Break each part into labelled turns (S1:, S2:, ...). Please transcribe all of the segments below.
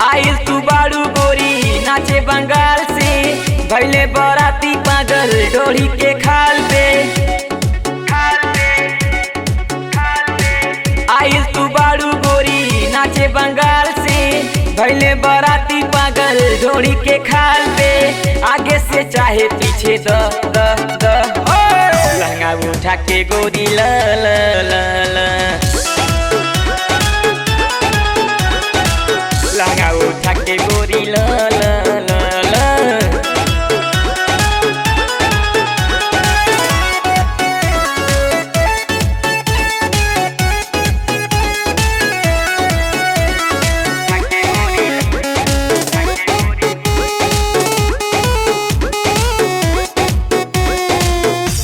S1: आइल तू बारू गोरी नाचे बंगाल से, भैले बराती पागल डोरी के खाल पे। आइल तू बारू गोरी नाचे बंगाल से, भैले बराती पागल डोरी के खाल पे। आगे से चाहे पीछे द लहंगा उठा के गोरी ल ल ल ल लहंगा उठा के गोरी ल ल ल ल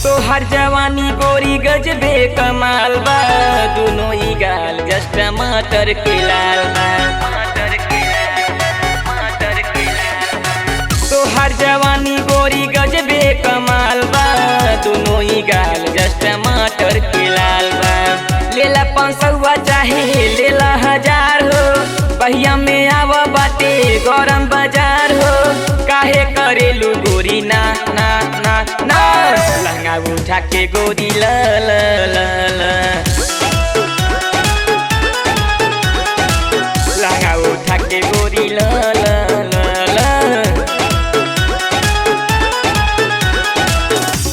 S1: तोहर जवानी गोरी गजबे कमाल बा, दोनों ही गाल जस्ट टमाटर के लाल बा। तोहर जवानी गोरी गजबे कमाल बा, दोनों ही गाल जस्ट टमाटर के लाल बा। लेला 500 चाहे लेला 1000 हो, बहिया में आव बाटे गरम बाजार हो। काहे करेलू गोरी ना ना ना ना, लहंगा उठा के गोरी ल ल ल ल लहंगा उठा के गोरी ल ल ल ल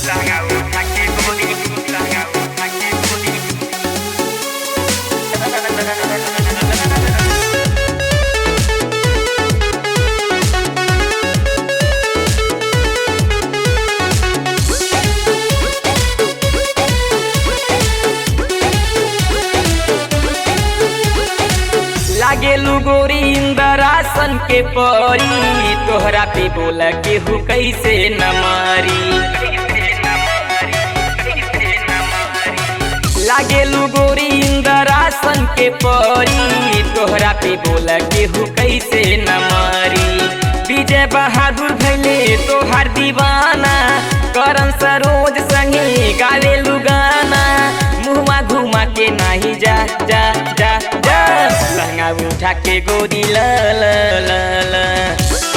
S1: लहंगा उठा के गोरी लहंगा उठा के गोरी लागेलू गोरी इंदरासन के परी, तोहरा पे बोला केहू कैसे न मारी। लागेलू गोरी इंदरासन के परी, तोहरा पे बोला केहू कैसे न मारी। विजय बहादुर भैले तोहार दीवाना, करन सरोज संगे गावेलू गाना। मुहमा घुमा के नाही जा जा जा जा, लहंगा उठा के गोरी ल ल ल ल